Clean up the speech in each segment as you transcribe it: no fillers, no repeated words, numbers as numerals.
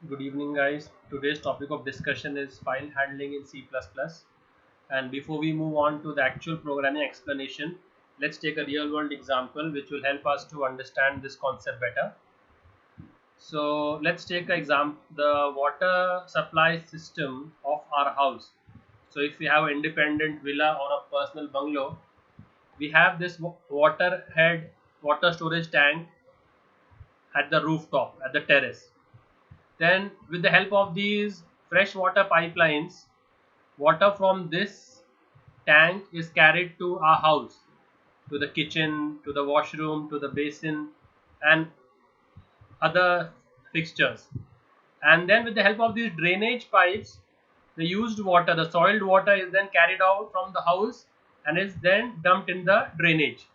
Good evening, guys. Today's topic of discussion is file handling in C++. And before we move on to the actual programming explanation, let's take a real world example which will help us to understand this concept better. So let's take an example, the water supply system of our house. So if we have an independent villa or a personal bungalow, we have this water head, water storage tank at the rooftop, at the terrace. Then with the help of these freshwater pipelines, water from this tank is carried to our house, to the kitchen, to the washroom, to the basin, and other fixtures. And then with the help of these drainage pipes, the used water, the soiled water, is then carried out from the house and is then dumped in the drainage.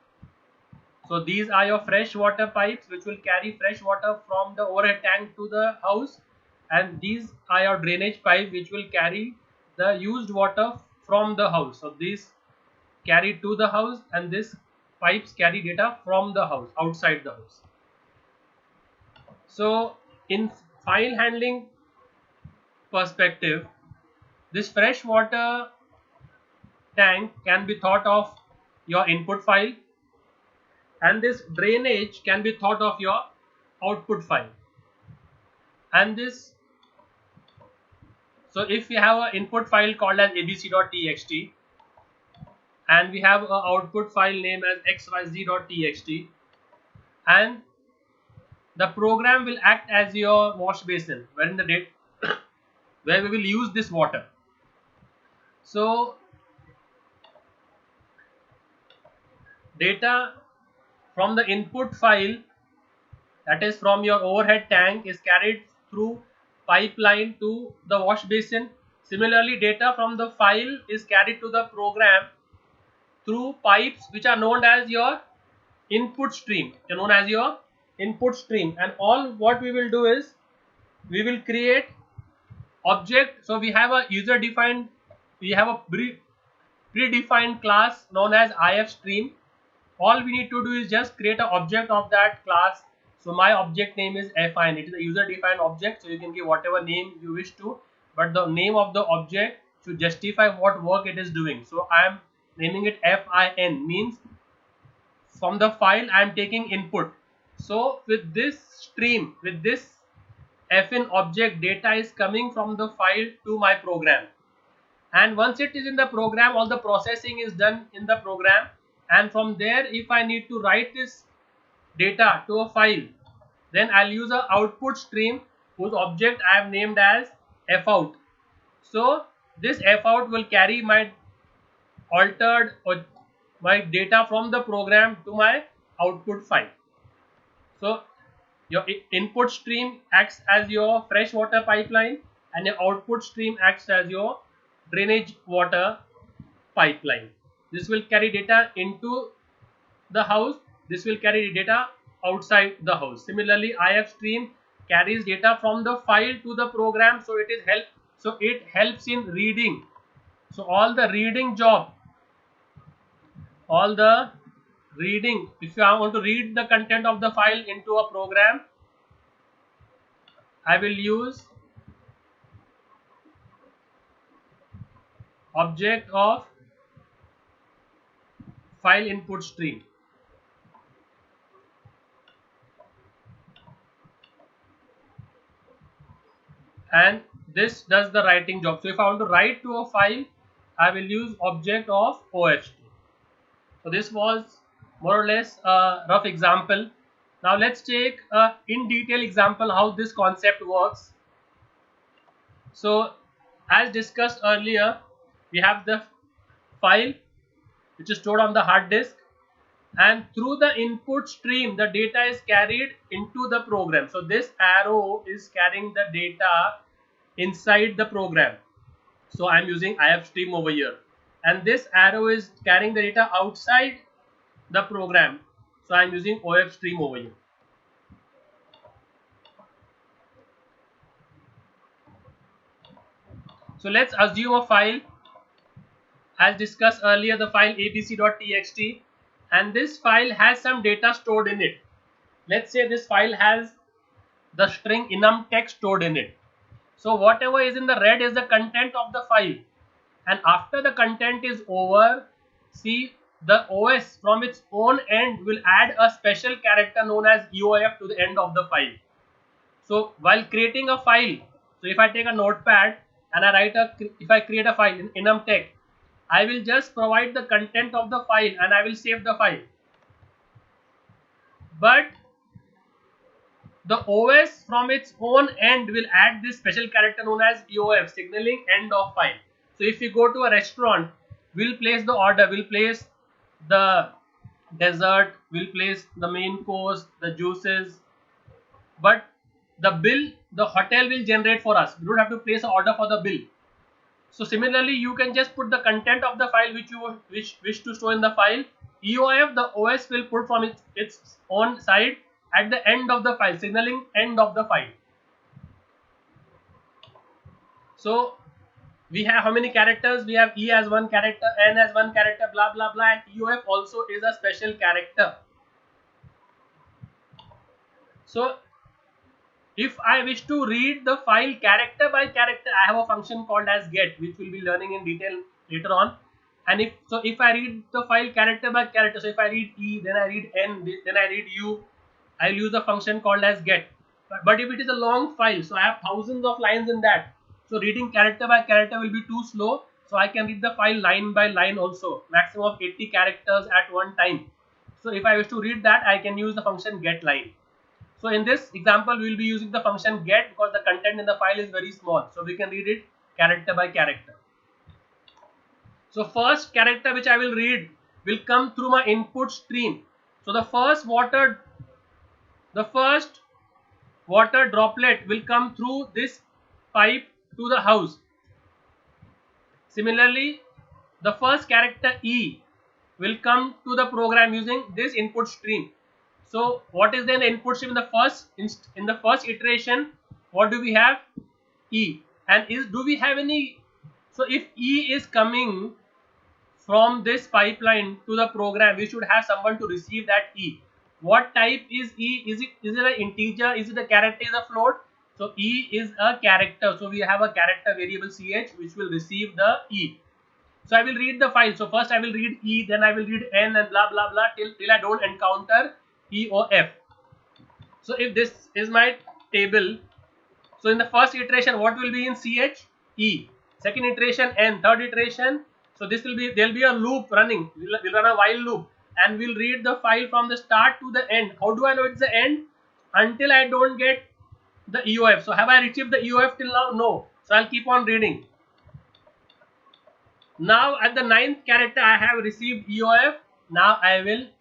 So these are your fresh water pipes which will carry fresh water from the overhead tank to the house, and these are your drainage pipe which will carry the used water from the house. So these carry to the house and these pipes carry data from the house, outside the house. So in file handling perspective, this fresh water tank can be thought of your input file, and this drainage can be thought of your output file. And this, so if we have an input file called as abc.txt and we have an output file named as xyz.txt, and the program will act as your wash basin wherein the date where we will use this water. So data from the input file, that is from your overhead tank, is carried through pipeline to the wash basin. Similarly, data from the file is carried to the program through pipes which are known as your input stream. They're known as your input stream, and all what we will do is we will create object. So we have a user defined, we have a predefined class known as if stream. All we need to do is just create an object of that class. So my object name is fin. It is a user defined object, so you can give whatever name you wish to, but the name of the object should justify what work it is doing. So I am naming it fin, means from the file I am taking input. So with this stream, with this fin object, data is coming from the file to my program, and once it is in the program, all the processing is done in the program, and from there if I need to write this data to a file, then I'll use a output stream whose object I have named as fout. So this fout will carry my altered or my data from the program to my output file. So your input stream acts as your freshwater pipeline and your output stream acts as your drainage water pipeline. This will carry data into the house, this will carry data outside the house. Similarly, if stream carries data from the file to the program, so it helps in reading. So all the reading job, all the reading, if you want to read the content of the file into a program, I will use object of file input stream, and this does the writing job. So if I want to write to a file, I will use object of oft. So this was more or less a rough example. Now let's take a in detail example how this concept works. So as discussed earlier, we have the file which is stored on the hard disk, and through the input stream the data is carried into the program. So this arrow is carrying the data inside the program. So I am using if stream over here, and this arrow is carrying the data outside the program. So I am using of stream over here. So let's assume a file, as discussed earlier, the file abc.txt, and this file has some data stored in it. Let's say this file has the string enum text stored in it. So whatever is in the red is the content of the file, and after the content is over, see, the OS from its own end will add a special character known as EOF to the end of the file. So while creating a file, so if I take a notepad and if I create a file in enumtext, I will just provide the content of the file and I will save the file. But the OS from its own end will add this special character known as EOF, signaling end of file. So if you go to a restaurant, we'll place the order, we'll place the dessert, we'll place the main course, the juices, but the bill, the hotel will generate for us. We don't have to place an order for the bill. So similarly, you can just put the content of the file which you wish to store in the file. EOF, the OS will put from its own side at the end of the file, signaling end of the file. So we have how many characters? We have E as one character, N as one character, blah blah blah, and EOF also is a special character. So if I wish to read the file character by character, I have a function called as get, which we'll be learning in detail later on. And if I read the file character by character, so if I read E, then I read N, then I read U, I'll use a function called as get. But if it is a long file, so I have thousands of lines in that, so reading character by character will be too slow. So I can read the file line by line also, maximum of 80 characters at one time. So if I wish to read that, I can use the function get line. So in this example, we will be using the function get because the content in the file is very small. So we can read it character by character. So first character which I will read will come through my input stream. So the first water droplet will come through this pipe to the house. Similarly, the first character E will come to the program using this input stream. So what is then the input stream in the first iteration? What do we have? E. And do we have any? So if E is coming from this pipeline to the program, we should have someone to receive that E. What type is E? Is it an integer? Is it a character? Is a float? So E is a character. So we have a character variable ch which will receive the E. So I will read the file. So first I will read E, then I will read N and blah blah blah till I don't encounter EOF. So if this is my table, so in the first iteration, what will be in ch? E. Second iteration N. Third iteration, so this will be, there will be a loop running. We'll run a while loop and we'll read the file from the start to the end. How do I know it's the end? Until I don't get the EOF. So have I retrieved the EOF till now? No. So I'll keep on reading. Now at the 9th character I have received EOF. Now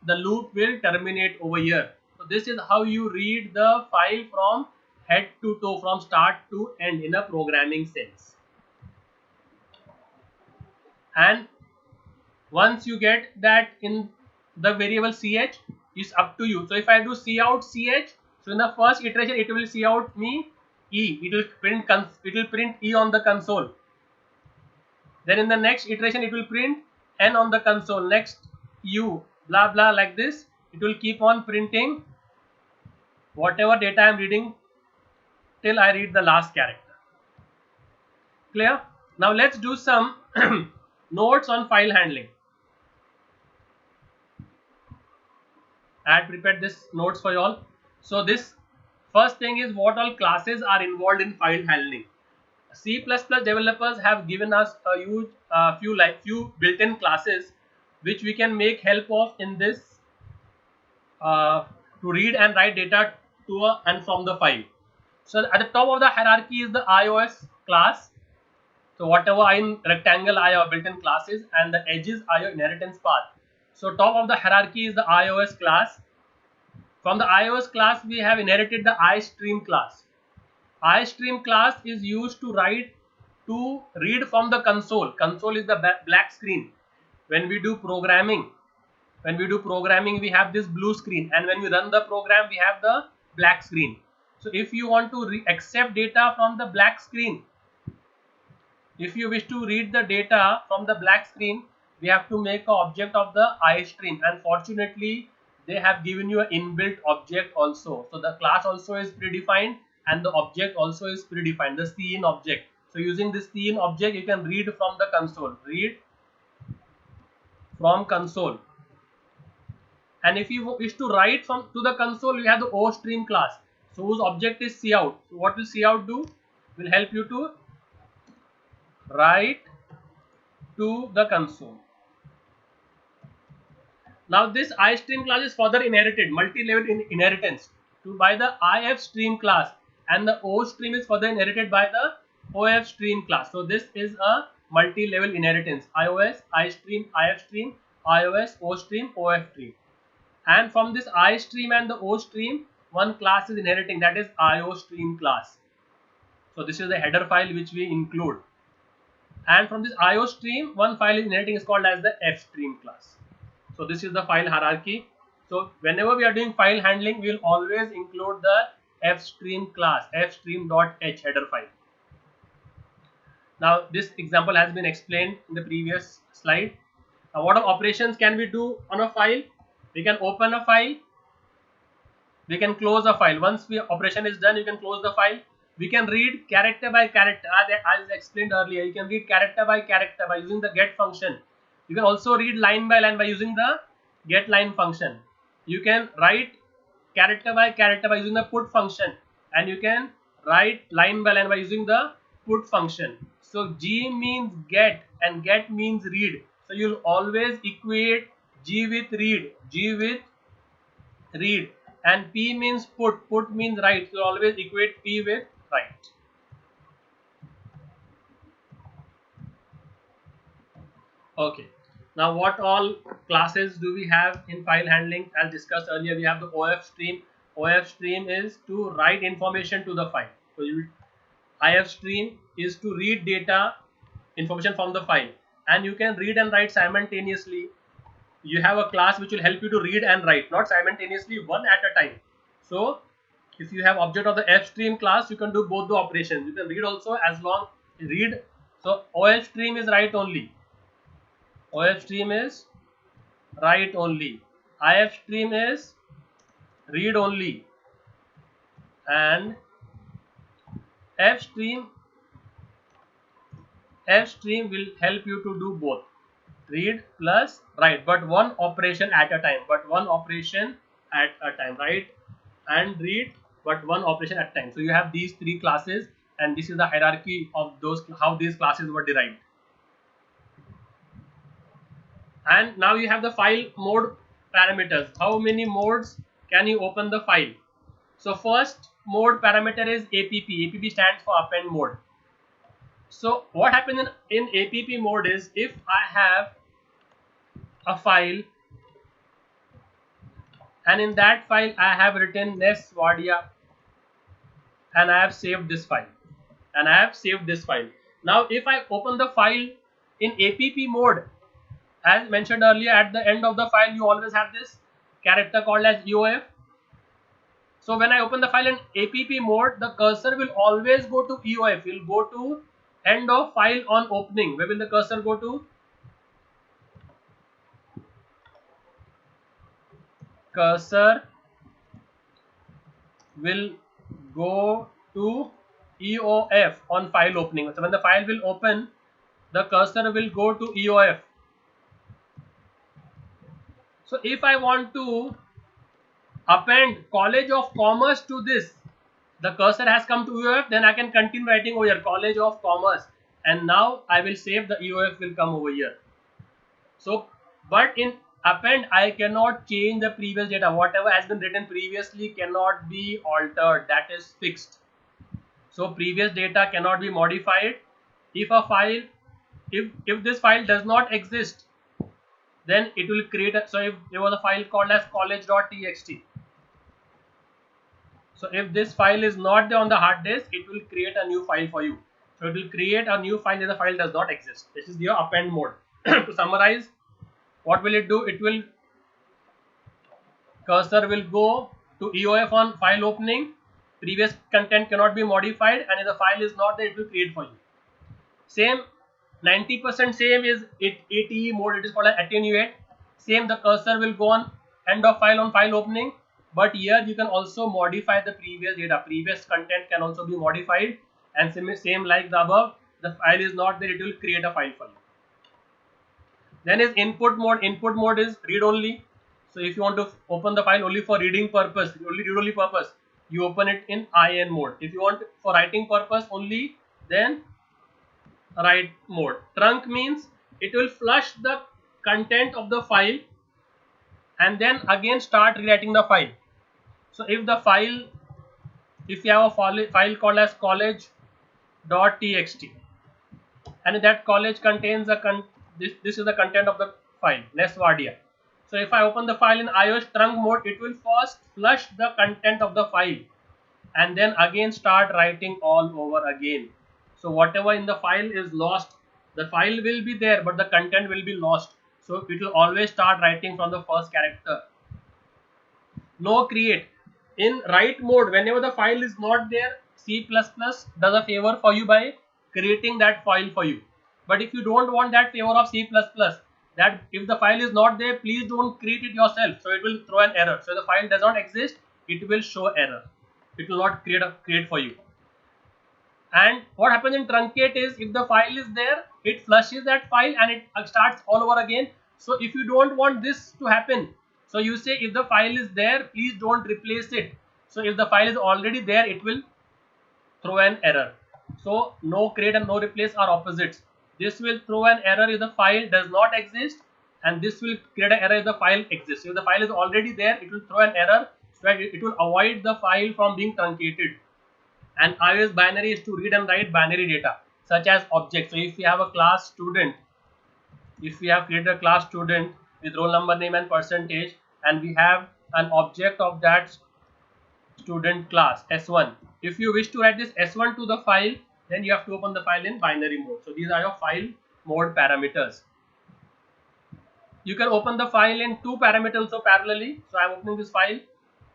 the loop will terminate over here. So this is how you read the file from head to toe, from start to end in a programming sense. And once you get that in the variable ch, is up to you. So if I do cout ch, so in the first iteration it will cout me E. It will print E on the console. Then in the next iteration it will print N on the console. Next U, blah blah, like this. It will keep on printing whatever data I am reading till I read the last character. Clear? Now let's do some notes on file handling. I had prepared this notes for you all. So this first thing is what all classes are involved in file handling. C++ developers have given us a huge few built-in classes which we can make help of in this to read and write data to and from the file. So at the top of the hierarchy is the iOS class. So whatever in rectangle are your built-in classes and the edges are your inheritance path. So top of the hierarchy is the iOS class. From the iOS class we have inherited the iStream class. iStream class is used to read from the console. Console is the black screen. When we do programming, we have this blue screen, and when we run the program we have the black screen. So if you want to accept data from the black screen, if you wish to read the data from the black screen, we have to make an object of the iStream, and fortunately they have given you an inbuilt object also. So the class also is predefined and the object also is predefined, the scene object. So using this scene object, you can read from the console, read from console. And if you wish to write from to the console, you have the OStream class, so whose object is cout. So what will cout do? Will help you to write to the console. Now this iStream class is further inherited, multi-level inheritance to by the IFStream class, and the OStream is further inherited by the OFStream class. So this is a multi-level inheritance: iOS, iStream, IFStream, iOS, OStream, OFStream. And from this iStream and the OStream, one class is inheriting, that is IOStream class. So this is the header file which we include. And from this IOStream, one file is inheriting is called as the FStream class. So this is the file hierarchy. So whenever we are doing file handling, we will always include the FStream class, fstream.h header file. Now this example has been explained in the previous slide. Now what operations can we do on a file? We can open a file, we can close a file. Once the operation is done, you can close the file. We can read character by character, as explained earlier. You can read character by character by using the get function. You can also read line by line by using the get line function. You can write character by character by using the put function, and you can write line by line by using the put function. So G means get and get means read. So you'll always equate G with read, G with read, and P means put, put means write. So always equate P with write. Okay. Now what all classes do we have in file handling? As discussed earlier, we have the OFStream. OFStream is to write information to the file. So IFStream is to read data information from the file, and you can read and write simultaneously. You have a class which will help you to read and write, not simultaneously, one at a time. So if you have object of the FStream class, you can do both the operations. You can read also, as long read. So OFStream is write only, OFStream is write only, IFStream is read only, and FStream will help you to do both, read plus write, but one operation at a time, write and read, but one operation at a time. So you have these three classes, and this is the hierarchy of those, how these classes were derived. And now you have the file mode parameters. How many modes can you open the file? So first mode parameter is APP. APP stands for append mode. So what happens in APP mode is, if I have a file and in that file I have written Ness Wadia, and I have saved this file, Now if I open the file in APP mode, as mentioned earlier, at the end of the file you always have this character called as EOF. So when I open the file in APP mode, the cursor will always go to EOF, will go to end of file on opening. Where will the cursor go to? Cursor will go to EOF on file opening. So when the file will open, the cursor will go to EOF. So if I want to append College of Commerce to this, the cursor has come to EOF, then I can continue writing over here College of Commerce, and now I will save, the EOF will come over here. So but in append I cannot change the previous data. Whatever has been written previously cannot be altered, that is fixed. So previous data cannot be modified. If a file, if this file does not exist, then it will create a, so if there was a file called as college.txt, so if this file is not there on the hard disk, it will create a new file for you. So it will create a new file if the file does not exist. This is your append mode. To summarize, what will it do? It will, cursor will go to EOF on file opening, previous content cannot be modified, and if the file is not there, it will create for you. Same 90% same is ATE mode, it is called an attenuate. Same, the cursor will go on end of file on file opening, but here you can also modify the previous data. Previous content can also be modified, and same like the above, the file is not there, it will create a file for you. Then is input mode. Input mode is read only. So if you want to open the file only for reading purpose, only read only purpose, you open it in IN mode. If you want for writing purpose only, then write mode. Trunk means it will flush the content of the file and then again start rewriting the file. So if the file, if you have a file called as college.txt, and that college contains this is the content of the file Nesvardia. So if I open the file in iOS trunk mode, it will first flush the content of the file and then again start writing all over again. So whatever in the file is lost, the file will be there but the content will be lost. So it will always start writing from the first character. No create. In write mode, whenever the file is not there, C++ does a favor for you by creating that file for you. But if you don't want that favor of C++, that if the file is not there, please don't create it yourself. So it will throw an error. So if the file does not exist, it will show error. It will not create for you. And what happens in truncate is if the file is there, it flushes that file and it starts all over again. So if you don't want this to happen, so you say if the file is there, please don't replace it. So if the file is already there, it will throw an error. So no create and no replace are opposites. This will throw an error if the file does not exist, and this will create an error if the file exists. If the file is already there, it will throw an error, so it will avoid the file from being truncated. And iOS binary is to read and write binary data such as objects. So if we have a class student, if we have created a class student with roll number, name and percentage, and we have an object of that student class S1. If you wish to write this S1 to the file, then you have to open the file in binary mode. So these are your file mode parameters. You can open the file in two parameters so parallelly. So I am opening this file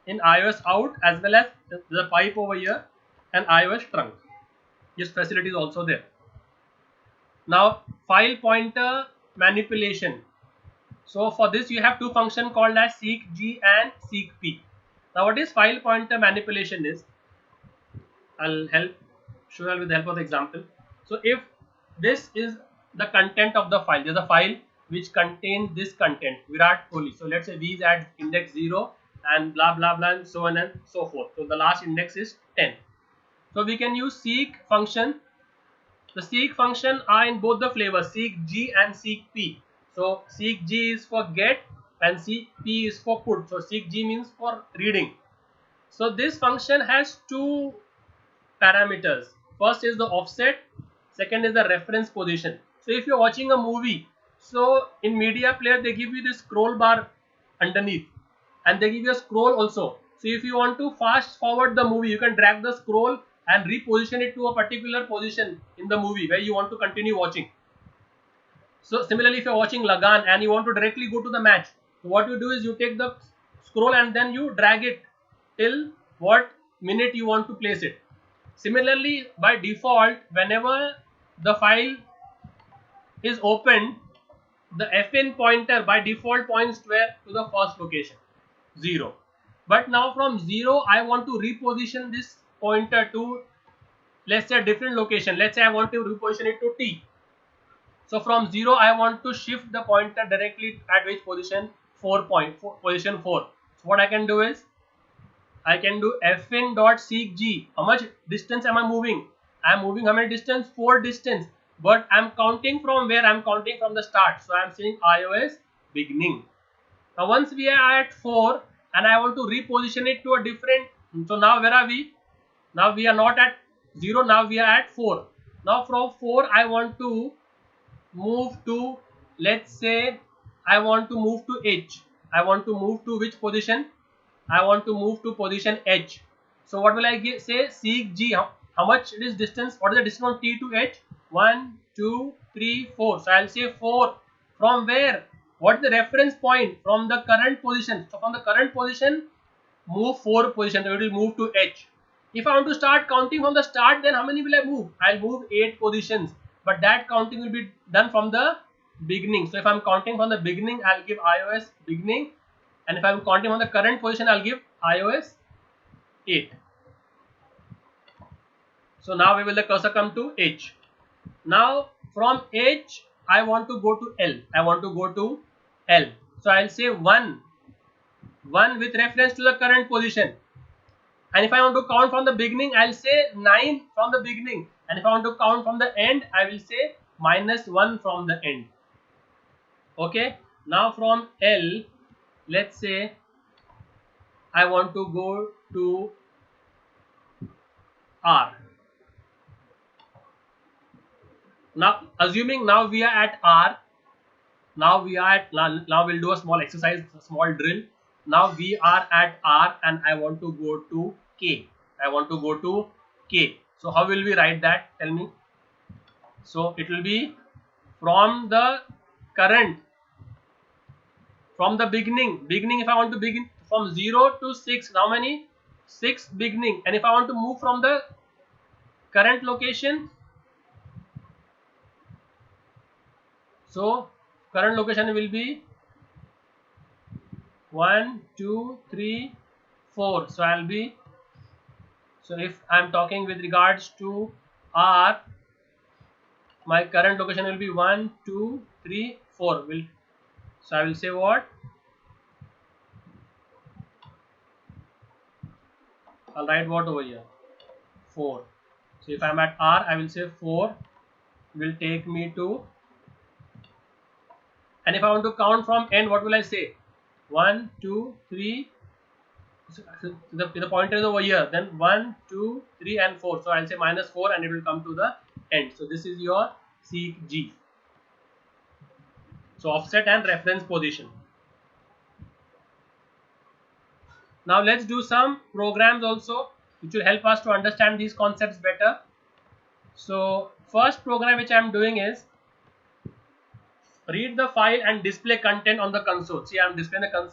in iOS out as well as the pipe over here and iOS trunk. This facility is also there. Now file pointer manipulation. So for this you have two functions called as seekg and seekp. Now what is file pointer manipulation is, I'll show you with the help of the example. So if this is the content of the file, there's a file which contains this content Virat Kohli. So let's say v is at index 0 and blah blah blah and so on and so forth. So the last index is 10. So we can use seek function. The seek function are in both the flavors seekg and seekp. So seekg is for get and seekp is for put. So seekg means for reading. So this function has two parameters. First is the offset, second is the reference position. So if you're watching a movie, so in media player they give you this scroll bar underneath and they give you a scroll also. So if you want to fast forward the movie, you can drag the scroll and reposition it to a particular position in the movie where you want to continue watching. So similarly, if you're watching Lagan and you want to directly go to the match, so what you do is you take the scroll and then you drag it till what minute you want to place it. Similarly, by default, whenever the file is opened, the fn pointer by default points to the first location 0. But now from 0 I want to reposition this pointer to, let's say, a different location. Let's say I want to reposition it to T. So from 0 I want to shift the pointer directly at which position? Position 4. So what I can do is I can do fn.seekg. How much distance am I moving? I am moving how many distance? 4 distance. But I am counting from where? I am counting from the start. So I am saying iOS beginning. Now once we are at 4 and I want to reposition it to a different. So now where are we? Now we are not at 0. Now we are at 4. Now from 4 I want to move to, let's say I want to move to H. I want to move to which position? I want to move to position H. So what will I say? seekg. How much is distance? What is the distance from T to H? 1, 2, 3, 4. So I'll say 4. From where? What is the reference point? From the current position. So from the current position, move 4 positions. So it will move to H. If I want to start counting from the start, then how many will I move? I'll move 8 positions. But that counting will be done from the beginning. So if I'm counting from the beginning, I'll give iOS beginning. and if I'm counting on the current position, I'll give iOS 8. So now we will the cursor come to H. Now from H I want to go to L. So I'll say 1 with reference to the current position. And if I want to count from the beginning, I'll say 9 from the beginning. And if I want to count from the end, I will say -1 from the end. Okay. Now from L, let's say I want to go to R. Now assuming now we are at R, now we'll do a small exercise, a small drill. Now we are at R and I want to go to K. So how will we write that? Tell me. So it will be from the current, from the beginning. If I want to begin from 0 to 6, how many? 6 beginning. And if I want to move from the current location, so current location will be 1, 2, 3, 4. So I'll be, so if I'm talking with regards to R, my current location will be 1, 2, 3, 4. So I will say what? I'll write what over here? 4. So if I'm at R, I will say 4 will take me to, and if I want to count from N, what will I say? 1, 2, 3. So the pointer is over here. Then 1, 2, 3, and 4. So I'll say -4, and it will come to the end. So this is your seek G. So offset and reference position. Now let's do some programs also, which will help us to understand these concepts better. So first program which I am doing is read the file and display content on the console. See, I am displaying the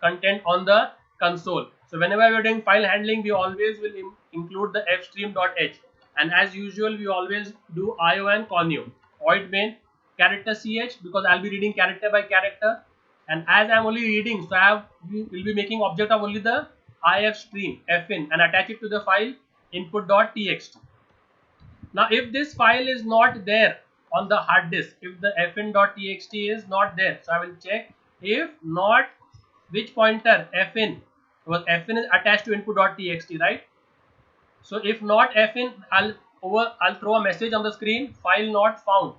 content on the console. So whenever we are doing file handling, we always will include the fstream.h, and as usual we always do IO and connew. Void main character ch, because I'll be reading character by character, and as I'm only reading, so will be making object of only the if stream fin and attach it to the file input.txt. Now if this file is not there on the hard disk, if the fin.txt is not there, so I will check. If not, which pointer? Fin, because fin is attached to input.txt, right? So if not fin, I'll throw a message on the screen, file not found.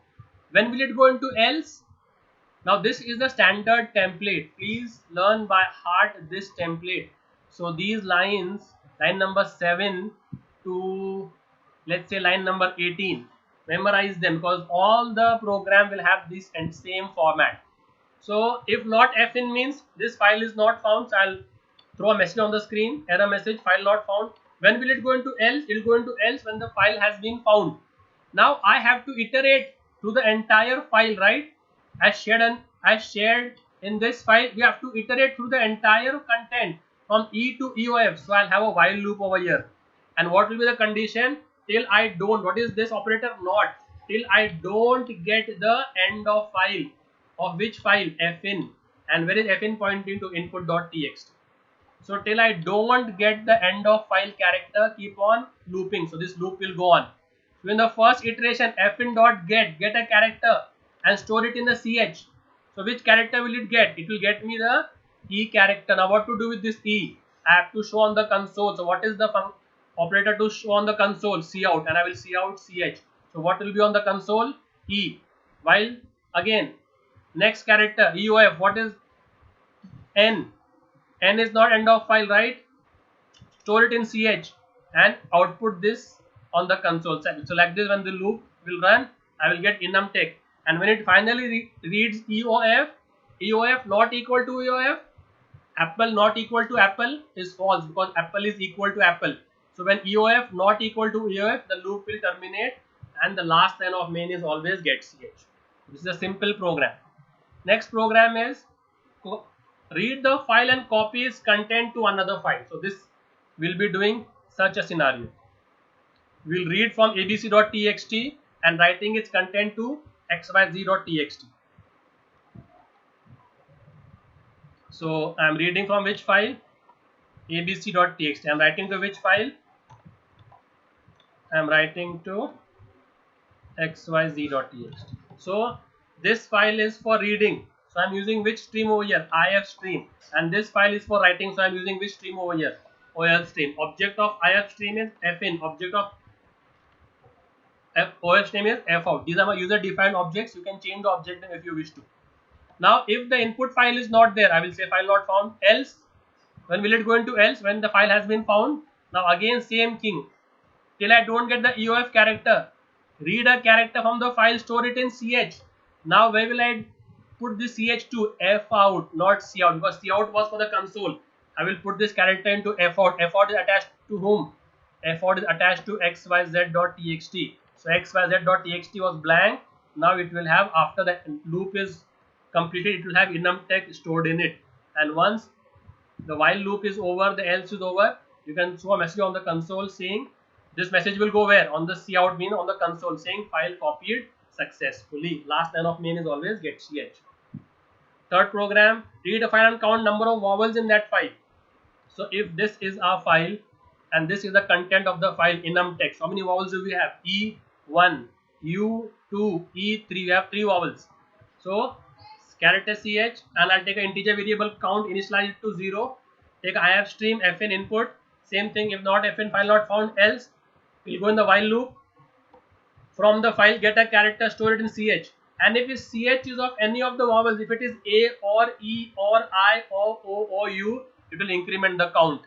When will it go into else? Now this is the standard template. Please learn by heart this template. So these lines, line number 7 to, let's say, line number 18, memorize them, because all the program will have this and same format. So if not fin means this file is not found, so I'll throw a message on the screen, error message, file not found. When will it go into else? It will go into else when the file has been found. Now I have to iterate through the entire file, right? As shared in this file, we have to iterate through the entire content from E to EOF. So I'll have a while loop over here. And what will be the condition? Till I don't, what is this operator? Not. Till I don't get the end of file. Of which file? fin. And where is fin pointing to? Input.txt. So till I don't get the end of file character, keep on looping. So this loop will go on. So in the first iteration, fin.get, get a character and store it in the ch. So which character will it get? It will get me the e character. Now what to do with this e? I have to show on the console. So what is the operator to show on the console? Cout, and I will cout ch. So what will be on the console? E. While again, next character EOF, what is n? N is not end of file, right? Store it in ch and output this on the console. So like this, when the loop will run, I will get enumtex. And when it finally reads EOF not equal to EOF, apple not equal to apple is false, because apple is equal to apple. So when EOF not equal to EOF, the loop will terminate, and the last line of main is always get ch. This is a simple program. Next program is read the file and copy its content to another file. So this will be doing such a scenario. We'll read from abc.txt and writing its content to xyz.txt. So I am reading from which file? abc.txt. I am writing to which file? I am writing to xyz.txt. So this file is for reading. So I am using which stream over here? IF stream. And this file is for writing. So I am using which stream over here? OL stream. Object of IF stream is fin. Object of OL stream is fout. These are my user defined objects. You can change the object name if you wish to. Now if the input file is not there, I will say file not found. Else, when will it go into else? When the file has been found. Now again same thing. Till I don't get the EOF character, read a character from the file, store it in ch. Now where will I put this ch to? Fout, not cout, because cout was for the console. I will put this character into fout. Fout is attached to whom? Fout is attached to xyz.txt. So xyz.txt was blank. Now it will have, after the loop is completed, it will have enum text stored in it. And once the while loop is over, the else is over, you can show a message on the console saying, this message will go where? On the cout, mean on the console, saying file copied successfully. Last line of main is always get ch. Third program, read a file and count number of vowels in that file. So if this is our file and this is the content of the file, enum text, how many vowels do we have? E1, U2, E3, we have 3 vowels. So character ch, and I'll take an integer variable count, initialize it to 0, take IF stream, fin input, same thing, if not fin, file not found, else we'll go in the while loop. From the file, get a character, store it in ch. And if ch is of any of the vowels, if it is a or e or I or o or u, it will increment the count.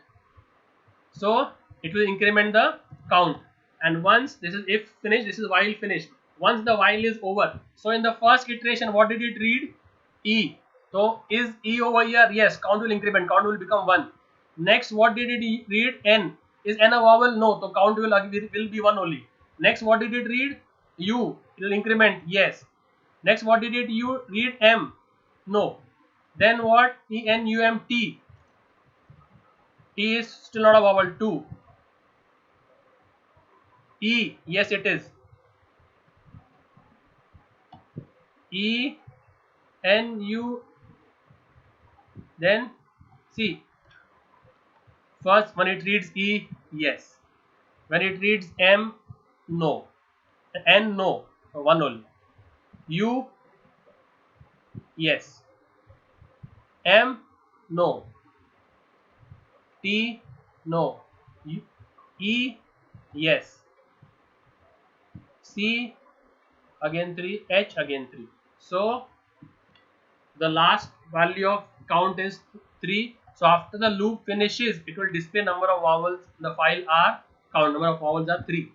So it will increment the count. And once this is if finished, this is while finished. Once the while is over, so in the first iteration, what did it read? E. So is e over here? Yes, count will increment, count will become 1. Next, what did it read? N. Is n a vowel? No, so count will be 1 only. Next, what did it read? U. It will increment, yes. Next, what did it read? M. No. Then what? E N U M T. T is still not a vowel. 2. E. Yes, it is. E N U. Then see. First, when it reads E, yes. When it reads M, no. N, no. 1 only. U, yes. M, no. T, no. E, yes. C, again 3. H, again 3. So the last value of count is 3. So after the loop finishes, it will display number of vowels in the file are count. Number of vowels are 3.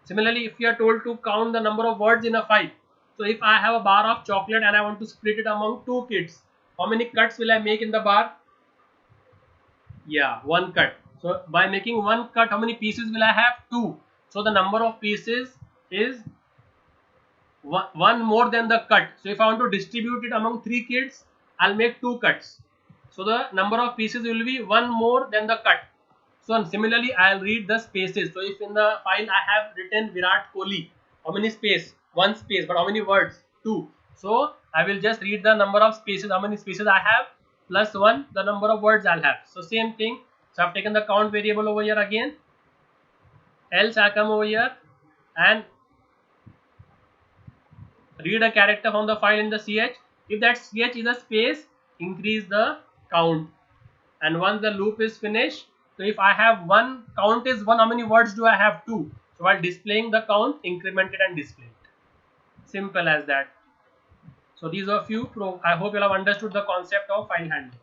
Similarly, if you are told to count the number of words in a file, so if I have a bar of chocolate and I want to split it among 2 kids, how many cuts will I make in the bar? Yeah, 1 cut. So by making 1 cut, how many pieces will I have? 2. So the number of pieces is 1 more than the cut. So if I want to distribute it among 3 kids, I'll make 2 cuts. So the number of pieces will be 1 more than the cut. So similarly, I'll read the spaces. So if in the file I have written Virat Kohli, how many space? 1 space, but how many words? 2. So I will just read the number of spaces, how many spaces I have, plus 1, the number of words I'll have. So same thing. So I've taken the count variable over here again. Else I come over here and read a character from the file in the ch. If that ch is a space, increase the count. And once the loop is finished, so if I have 1, count is 1, how many words do I have? 2. So while displaying the count, increment it and display it. Simple as that. So these are few I hope you have understood the concept of file handling.